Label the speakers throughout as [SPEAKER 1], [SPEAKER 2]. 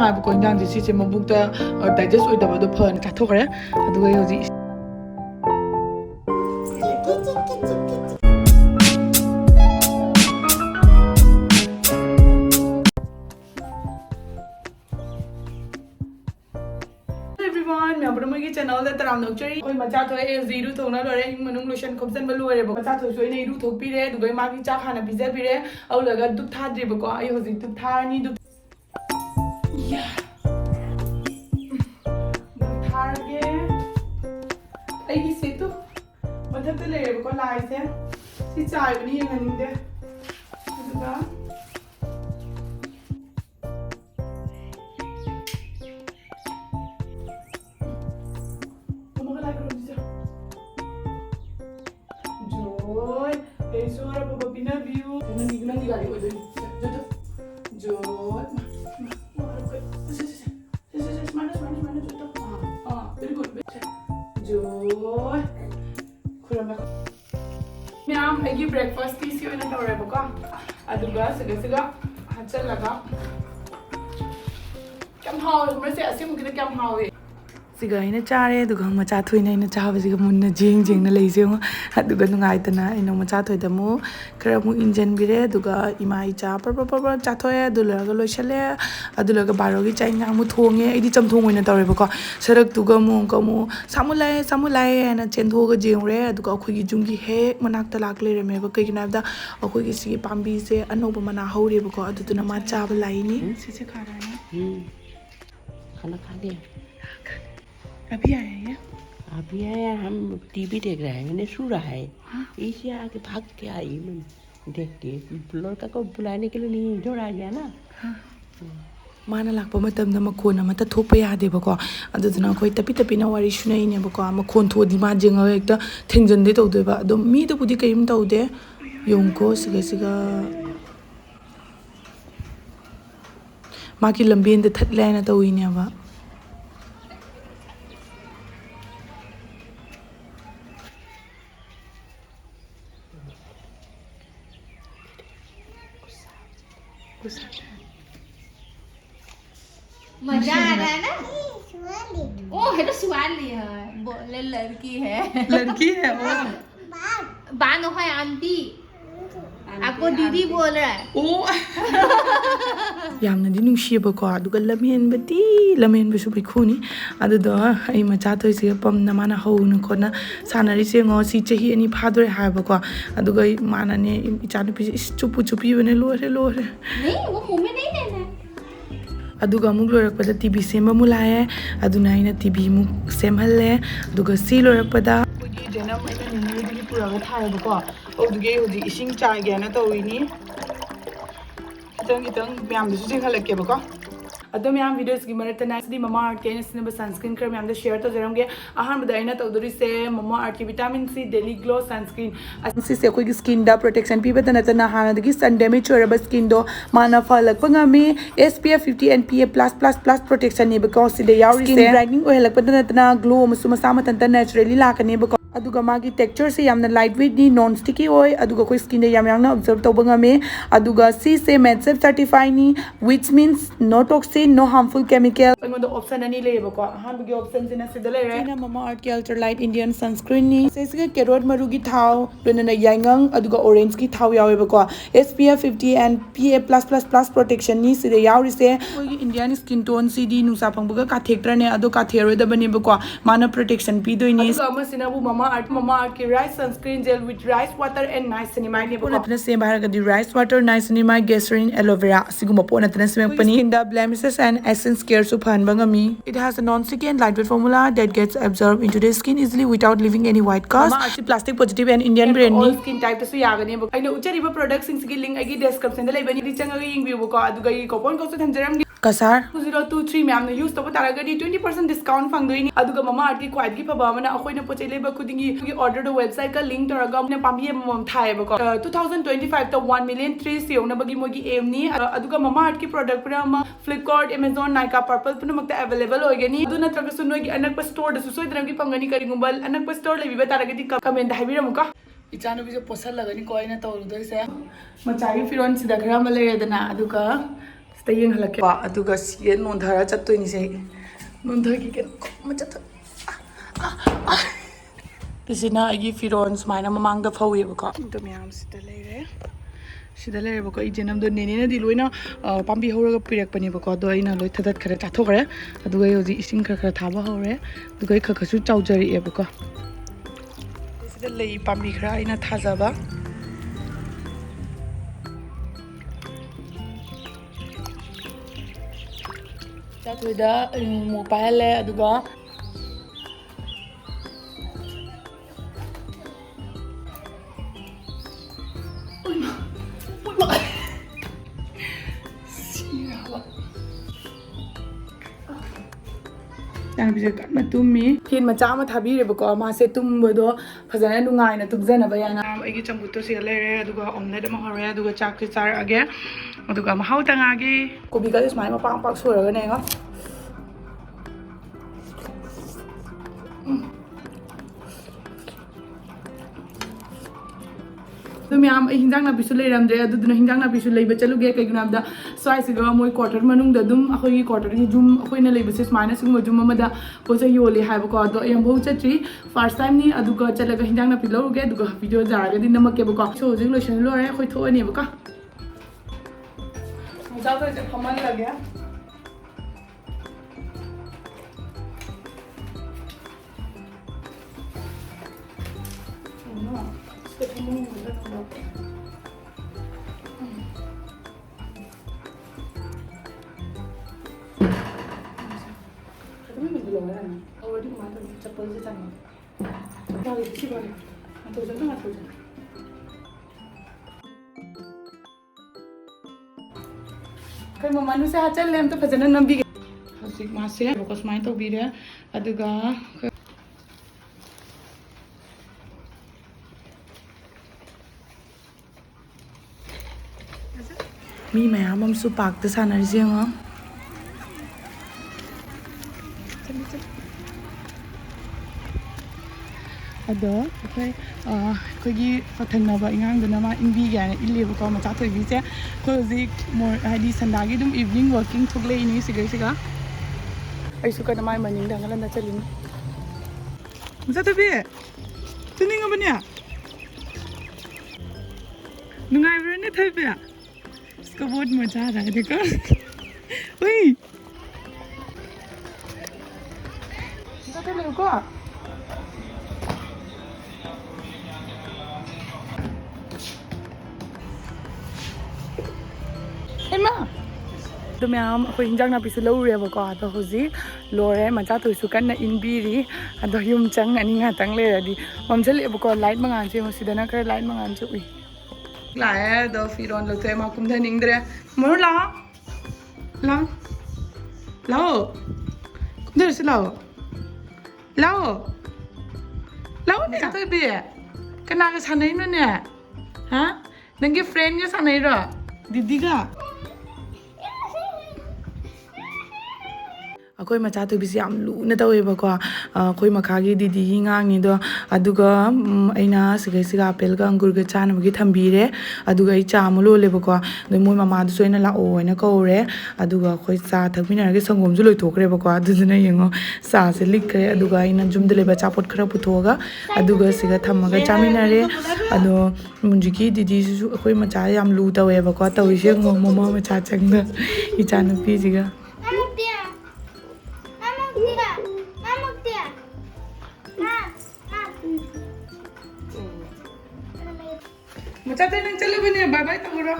[SPEAKER 1] ꯍꯥꯏꯕꯀꯣ ꯏꯟꯖꯥꯡꯁꯦ ꯁꯤꯁꯦ ꯃꯕꯨꯛꯇ ꯗꯥꯏꯖꯦꯁ ꯑꯣꯏꯗꯕꯗꯣ ꯐꯅ ꯆꯥꯊꯣꯛꯈ꯭ꯔꯦ ꯑꯗꯨꯒ ꯑꯩ ꯍꯧꯖꯤꯛ ꯃꯣꯏꯒꯤ ꯆꯦꯅꯦꯜꯗ ꯇꯔꯥꯝ ꯅꯣꯛꯆꯔꯤ ꯑꯩꯈꯣꯏ ꯃꯆꯥ ꯊꯣꯛꯑꯦ ꯏꯔꯨ ꯊꯣꯛꯅ ꯂꯣꯏꯔꯦ ꯏꯃꯨꯡ ꯃꯅꯨꯡ ꯂꯣꯏꯁꯟ ꯈꯣꯝꯖꯟꯕ ꯂꯣꯏꯔꯦꯕ ꯃꯆꯥ ꯊꯣꯛꯁꯨ ꯑꯩꯅ ꯏꯔꯨ ꯊꯣꯛꯄꯤꯔꯦ ꯑꯗꯨꯒ ꯃꯥꯒꯤ ꯆꯥꯛ ꯍꯥꯟꯅ ꯄꯤꯖꯕꯤꯔꯦ ꯑꯗꯨꯒ ꯗꯨꯛ ꯊꯥꯗ꯭ꯔꯤꯕꯀꯣ ꯑꯩ ꯍꯧꯖꯤꯛ ꯗꯨꯛ ꯊꯥꯔꯅꯤ ꯗꯨꯛ ꯊꯥꯔꯒꯦ ꯑꯩꯒꯤ ꯁꯦꯠꯇꯨ ꯃꯊꯛꯇ ꯂꯩꯔꯦꯕꯀꯣ ꯂꯥꯏꯁꯦ ꯁꯤ ꯆꯥꯏꯕꯅꯤ ꯌꯦꯡꯍꯟꯅꯤꯡꯗꯦ ꯑꯗꯨꯒ Ma'am, I give breakfast piece you in a torreboka. Aduga, Siga, Hatchelaga. Come how, Mercy, assume to come how. Siga in a chare, the Gamachato in a Chavasigamuna Jing Jing the lazy at the Gangaitana in Omachato the Mo, Karamu Injan Bire, Duga, Imai Chapa, Chatoya, Dulaga Shale, Adulaga Barogi, China Mutonga, I did some tongue in a torreboka, Serak Tugamu, Gamu, Samulai, and a Chentoga Jingre, the Goki Jungi He, Manakta Lakle, remember Kakinada, or Kuki Pambise, and Nobamana Hori, because to Namacha Laini, Sisakana. अभी आए हैं
[SPEAKER 2] अभी आया हम TV देख रहे हैं मैंने सो रहा है इसे आके भाग के आई मैं देख के लड़का को बुलाने के लिए नहीं जोड़ आ गया ना
[SPEAKER 1] माना लाख मतम न मखोन अमत थोप यादेबको अदुना कोई तपि तपिना वारी सुनैनेबको मखोन थोदि मा जेंगा एकता थेंजनदे तौदेबा अदो मी तो बुदि कयिम तौदे योंको सिगा माकी लंबेन दे थतलायना तौइनेबा
[SPEAKER 3] मजा आ रहा है ना ओ है तो सुवाली है बोले लड़की है
[SPEAKER 1] वो
[SPEAKER 3] बान है आंटी आपको दीदी बोल रहा है
[SPEAKER 1] ओ यामनदी नुंशियबको अदुगा लमेनबसु बिखुनी अदुदो आई मचा थोइसे पमना माना हौन कोना सानारिसे ngो si chahi ani phadore haibako aduga manane ichanupi chupu chupi bene lore
[SPEAKER 3] नहीं वो मुंह में नहीं लेना
[SPEAKER 1] अदुगा मुग लोरकपदा टीवी सेम मुलाए अदुना आइना टीवी मुग सेमहल्ले अदुगा सी लोरकपदा कोगी जनम आइना निनी पुरागा थायबको अदुगे होजि इसिंग चाइगेना तौइनी खितंग म्यामदसु जिंगहलकेबको अदो म्याम वीडियोस की मरत नाइसली Mamaearth के नेसनेबल सनस्क्रीन क्रीम म्याम शेयर तो जरमगे अहमद आइना तौदुरी से Mamaearth की vitamin C daily glow sunscreen असि से कोई स्किन दा प्रोटेक्शन पीबत नतना हानदगी सन डैमेज होरब स्किन दो माना फलक पंगामी SPF 50 and PA+++ प्रोटेक्शन ने बको सिदे यावरी से ब्राइटनिंग ओहलक पदनतना ग्लो मसु मसा मतन नेचुरली लाकने बको अदुगा मागी टेक्सचर से यामना लाइट वेट नी नॉन स्टिकी ओय अदुगा कोई स्किन दे यामना ऑब्जर्व तोबंगामे अदुगा सी से मेडसेफ सर्टिफाई नी which means no toxin no harmful chemical अनगो द ऑप्शन अनि लेबको हानबगे ऑप्शन सिना सिदा लेरे सिना Mamaearth के अल्ट्रा लाइट इंडियन सनस्क्रीन नी सेसगे कैरोट मरुगी थाव लोनना यांगंग अदुगा ऑरेंज की थाव यावेबको SPF 50 and PA+++ प्रोटेक्शन नी सिदे यावरी से कोई इंडियन स्किन टोन सीडी नुसा फंगबगा काथेक्टर ने अदो काथेरोदबनेबको माना प्रोटेक्शन पीदोइनी अदुगा मसिना बु Mamaearth की rice sunscreen gel with rice water and niacinamide ने पोनतना सेम भारगदी rice water niacinamide glycerin aloe vera सिगुम पोनतना सेम पनी in the blemishes and essence care su phanbangami it has a non-sticky and lightweight formula that gets absorbed into the skin easily without leaving any white cast Mamaearth plastic positive and Indian brand ni skin type su yagani aina uchariba products sing sigi link agi description da leibani ri changaga yingbiu ko aduga yi coupon code su thamjaram kasar 2023 ma'am ने use तब तारगदी 20% discount फंगदोइनी अदुगा Mamaearth की quality फबा मना अखोइना पोचै लेबा खुदिंगी की order दो website का link तोरगा ने पामी मम थायबको 2025 तो 1 million 3 सियोनबगी मोगी एम नी अदुगा Mamaearth की प्रोडक्ट पुरा फ्लिपकार्ट Amazon नाइका पर्पल पुनमक्ता अवेलेबल होइगनी अदु नत्रगसु नोगी अनकप स्टोर दसु सोइद्रमगी फंगनी करिगुंबल अनकप स्टोर लेबिबा तारगदी कमेंट हाइबिरमुका इचानुबी जो पोसल लगनी कोइना तौरुदसे मचागी फिरोन सिदा खरा मलेरेदना अदुगा ꯇꯌꯦꯡ ꯍꯜꯂꯛꯀꯦ ꯑꯗꯨꯒ ꯁꯤꯒ ꯅꯣꯟꯊꯔ ꯆꯠꯇꯣꯏꯅꯤꯁꯦ ꯅꯣꯟꯊꯒꯤ ꯀꯩꯅꯣ ꯑꯃ ꯆꯠꯊ ꯁꯤꯅ ꯑꯩꯒꯤ ꯐꯤꯔꯣꯟ ꯁꯨꯃꯥꯏꯅ ꯃꯃꯥꯡꯗ ꯐꯧꯋꯦꯕꯀꯣ ꯑꯗꯨ ꯃꯌꯥꯝꯁꯤꯗ ꯂꯩꯔꯦ ꯁꯤꯗ ꯂꯩꯔꯦꯕꯀꯣ ꯏꯆꯦꯅꯝꯗꯣ ꯅꯦꯅꯦꯅꯗꯤ ꯂꯣꯏꯅ ꯄꯥꯝꯕꯤ ꯍꯧꯔꯒ ꯄꯤꯔꯛꯄꯅꯦꯕꯀꯣ ꯑꯗꯣ ꯑꯩꯅ ꯂꯣꯏ ꯊꯗꯠꯈ꯭ꯔꯦ ꯆꯥꯊꯣꯛꯈ꯭ꯔꯦ ꯑꯗꯨꯒ ꯑꯩ ꯍꯧꯖꯤꯛ ꯏꯁꯤꯡ ꯈꯔ ꯊꯥꯕ ꯍꯧꯔꯦ ꯑꯗꯨꯒ ꯑꯩ ꯈꯔꯁꯨ ꯆꯥꯎꯖꯔꯛꯑꯦꯕꯀꯣ ꯁꯤꯗ ꯂꯩ ꯄꯥꯝꯕꯤ ꯈꯔ ꯑꯩꯅ ꯊꯥꯖꯕ ꯆꯥꯊꯣꯏꯗ ꯑꯃꯨꯛ ꯄꯥꯏꯍꯜꯂꯦ ꯑꯗꯨꯒ ꯏꯆꯥꯅꯨꯄꯤꯁꯦ ꯀꯟꯅ ꯇꯨꯝꯃꯤ ꯐꯦꯟ ꯃꯆꯥ ꯑꯃ ꯊꯥꯕꯤꯔꯦꯕꯀꯣ ꯃꯥꯁꯦ ꯇꯨꯝꯕꯗꯣ ꯐꯖꯅ ꯅꯨꯡꯉꯥꯏꯅ ꯇꯨꯝꯖꯅꯕ ꯌꯥꯏꯅ ꯑꯩꯒꯤ ꯆꯝꯐꯨꯠꯇꯣ ꯁꯤꯒ ꯂꯩꯔꯦ ꯑꯗꯨꯒ ꯑꯣꯝꯂꯦꯠ ꯑꯃ ꯍꯧꯔꯦ ꯑꯗꯨꯒ ꯆꯥꯛꯁꯦ ꯆꯥꯔꯛꯑꯒꯦ ꯑꯗꯨꯒ ꯃꯍꯥꯎ ꯇꯪꯉꯛꯑꯒꯦ ꯀꯣꯕꯤꯒꯁꯦ ꯁꯨꯃꯥꯏꯅ ꯃꯄꯥꯛ ꯃꯄꯥꯛ ꯁꯣꯏꯔꯒꯅꯦ ꯌꯦꯡꯉꯣ ꯑꯗꯨ ꯃꯌꯥꯝ ꯑꯩ ꯍꯤꯟꯖꯥꯡ ꯅꯥꯄꯤꯁꯨ ꯂꯩꯔꯝꯗ꯭ꯔꯦ ꯑꯗꯨꯗꯨꯅ ꯍꯤꯟꯖꯥꯡ ꯅꯥꯄꯤꯁꯨ ꯂꯩꯕ ꯆꯠꯂꯨꯒꯦ ꯀꯩꯒꯤꯅꯣ ꯍꯥꯏꯕꯗ ꯁ꯭ꯋꯥꯏꯁꯤꯒ ꯃꯣꯏ ꯀ꯭ꯋꯥꯔꯇꯔ ꯃꯅꯨꯡꯗ ꯑꯗꯨꯝ ꯑꯩꯈꯣꯏꯒꯤ ꯀ꯭ꯋꯥꯔꯇꯔꯒꯤ ꯖꯨꯝ ꯑꯩꯈꯣꯏꯅ ꯂꯩꯕꯁꯦ ꯁꯨꯃꯥꯏꯅ ꯁꯤꯒꯨꯝꯕ ꯖꯨꯝ ꯑꯃꯗ ꯄꯣꯠ ꯆꯩ ꯌꯣꯜꯂꯦ ꯍꯥꯏꯕꯀꯣ ꯑꯗꯣ ꯑꯩ ꯑꯃꯐꯥꯎ ꯆꯠꯇ꯭ꯔꯤ ꯐꯥꯔꯁ ꯇꯥꯏꯝꯅꯤ ꯑꯗꯨꯒ ꯆꯠꯂꯒ ꯍꯤꯟꯖꯥꯡ ꯅꯥꯄꯤ ꯂꯧꯔꯨꯒꯦ ꯑꯗꯨꯒ ꯚꯤꯗꯤꯑꯣ ꯌꯥꯔꯒꯗꯤ ꯅꯝꯃꯛꯀꯦꯕꯀꯣ ꯁꯣ ꯍꯧꯖꯤꯛ ꯂꯣꯏꯁꯟ ꯂꯣꯏꯔꯦ ꯑꯩꯈꯣꯏ ꯊꯣꯛꯑꯅꯦꯕꯀꯣ ꯃꯆꯥꯈꯣꯏꯁꯦ ꯐꯝꯍꯜꯂꯒꯦ चप्पल कई ममानु से हाचल लेम तो फजन नंबी हजिक मासे फोकस माइ तौबीरे अदुगा मी मयाम अमसु पार्क द सानरजे ह अदो अखोगी थंगनबा इंगांगदना मा इंबी गाने इलेबको मचा थोइबीसे खो हजिक मोर हाइदी संडागी दुम इवनिंग वर्किंग थोगले इनी सिगैसिगा आइसु कना माइ मनिंग दंगलन चलिन मचा थोबी तुनिंगबनिया नुंगाइब्रने थोबी इसको बहुत मजा आ रहा है देखो ओए मचा तो लेको Emma, मैम अखोई हिंजांग नापीसु लौरेबको अदो होजि लोरे मचा थोइसु कन्ना इनबीरी अदो युम चंग अनि ngaतंग लेरदि ममजलेबको लाइट मंगानसे मसिदना खर लाइट मंगानसे उइ लाए दो फिरोन लथे मा कुमधनिंगद्रे मरु ला ला लाओ कुमधरसे लाओ लाओ लाओ ने तो बे कना का सानैनो ने हा नंगे फ्रेंड के सानैरो दीदी का अखोई मचा थोइबिसे याम लुना तवेबको अखोई मखागी दीदी ही ngang अदुगा अइना सिगैसिगा आपेलगा अंगुरगा चानबगी थंबीरे अदुगा इ चा म लोलेबको दो मोय मामा दुसु अइना लाओ अइना कौरे अदुगा अखोई चा थकमिनारगे संगोमजु लोइथोखरेबको अदुदुना यंगो चा से लिखरे अदुगा अइना जुमदे लेबा चापोट खरा पुथोगा अदुगा सिगा थमगा चामिनारे अदो मुंजिकी दीदी सुसु अखोई मचा याम लु तवेबको तविसे मोमा मचा चंगदा इ चानुपीजिगा मचाते नंग चले बने बाय बाय तगरो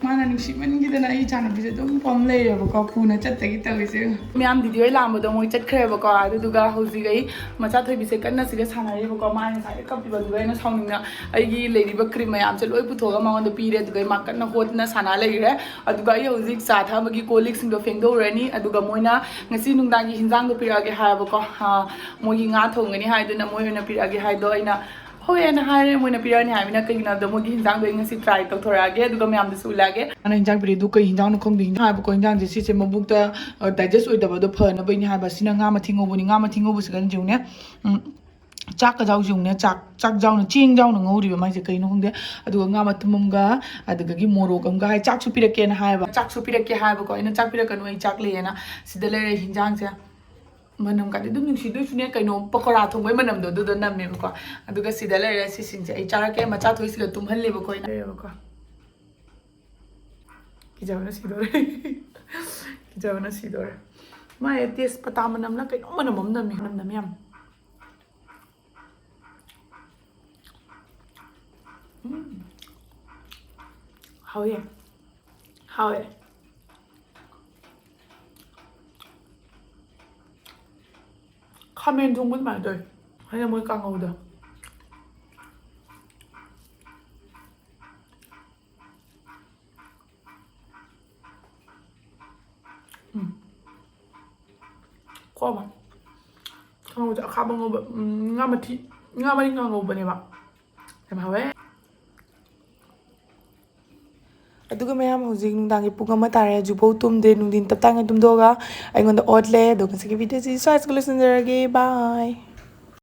[SPEAKER 1] माना निसिमनगिदना इ चानबीसे दम पम लेरेबको पुना चत्तगी तविसे म्याम दीदी होय लामबदो मोय चटखरेबको अदुगा हौजिग अइ मचा थोइबिसे कन्ना सिगा सानारेबको माने सारे कपिबदुगा अइना साउनिंगना अइगी लेरिबा क्रीम मयाम से लोय पुथोगा मांगोंदो पीरे अदुगा मा कन्ना होतना साना लेरे अदुगा अइ हौजिग चा थाबगी colic सिंगदो फेंगदोरनी अदुगा Moyna ngasi nungdangi hinjangdo pirage haibako mogi nga thongani haiduna moy oina pirage haido aina होय ना हारे मोयना पिरानी हामिना कहिना द मोगी हिंजांग दो ngasi ट्राई तौथोरागे अदुगा म्याम दसु लागे अना हिंजांग पिरि दु कहि हिंजांग नखोंदि हाबको हिंजांग जे सिसे मबुक्ता डाइजेस्ट ओइदबदो फना बइनि हाबा सिना nga मथिंगोबुनि nga मथिंगोबुसगन जिउने ꯆꯥꯛꯀ ꯖꯥꯎꯖꯨꯡꯅꯦ ꯆꯥꯛ ꯖꯥꯎꯅ ꯆꯦꯡ ꯖꯥꯎꯅ ꯉꯧꯔꯤꯕ ꯃꯥꯏꯁꯦ ꯀꯩꯅꯣ ꯈꯪꯗꯦ ꯑꯗꯨꯒ ꯉꯥ ꯃꯇꯨꯝ ꯑꯃꯒ ꯑꯗꯨꯗꯒꯤ ꯃꯣꯔꯣꯛ ꯑꯃꯒ ꯍꯥꯏ ꯆꯥꯛꯁꯨ ꯄꯤꯔꯛꯀꯦꯅ ꯍꯥꯏꯕ ꯆꯥꯛꯁꯨ ꯄꯤꯔꯛꯀꯦ ꯍꯥꯏꯕꯀꯣ ꯑꯩꯅ ꯆꯥꯛ ꯄꯤꯔꯛꯀꯅꯨ ꯑꯩ ꯆꯥꯛ ꯂꯩꯌꯦꯅ ꯁꯤꯗ ꯂꯩꯔꯦ ꯍꯤꯟꯖꯥꯡꯁꯦ ꯃꯅꯝ ꯀꯥꯗꯤ ꯑꯗꯨꯝ ꯅꯨꯡꯁꯤꯗꯣꯏꯁꯨꯅꯦ ꯀꯩꯅꯣ ꯄꯀꯣꯔꯥ ꯊꯣꯡꯕꯩ ꯃꯅꯝꯗꯣ ꯑꯗꯨꯗ ꯅꯝꯃꯦꯕꯀꯣ ꯑꯗꯨꯒ ꯁꯤꯗ ꯂꯩꯔꯦ ꯁꯤꯁꯤꯡꯁꯦ ꯑꯩ ꯆꯥꯔꯛꯀꯦ ꯃꯆꯥ ꯊꯣꯏꯁꯤꯒ ꯇꯨꯝꯍꯜꯂꯦꯕꯀꯣ ꯑꯩꯅ ꯂꯩꯌꯦꯕꯀꯣ ꯀꯤꯖꯕꯅ ꯁꯤꯗꯣꯔꯦ ꯀꯤꯖꯕꯅ ꯁꯤꯗꯣꯔꯦ ꯃꯥꯏ ꯇꯦꯁ ꯄꯇꯥ ꯃꯅꯝꯅ ꯀꯩꯅꯣ ꯃꯅꯝ ꯑꯃ ꯅꯝꯃꯤ ꯃꯅꯝ ꯅꯝꯃꯤ ꯌꯥꯝ 하오예 하오예 카멘 종분 말들 아니 뭐 깡어우다 꼬마 깡어우자 카방어 nga마티 nga마리 깡어우버네 막 하오예 ꯑꯗꯨꯒ ꯃꯌꯥꯝ ꯍꯧꯖꯤꯛ ꯅꯨꯡꯗꯥꯡꯒꯤ ꯄꯨꯡ 1 ꯇꯥꯔꯦ ꯍꯧꯖꯤꯛꯐꯥꯎ ꯇꯨꯝꯗꯦ ꯅꯨꯡꯊꯤꯟ ꯇꯞꯇꯥꯏꯅ ꯇꯨꯝꯊꯣꯛꯑꯒ ꯑꯩꯉꯣꯟꯗ ꯑꯣꯠꯂꯦ ꯑꯗꯨꯒ ꯉꯁꯤꯒꯤ ꯚꯤꯗꯤꯑꯣꯁꯤ ꯁ꯭ꯋꯥꯏꯁꯤꯒ ꯂꯣꯏꯁꯤꯟꯖꯔꯒꯦ ꯕꯥꯏ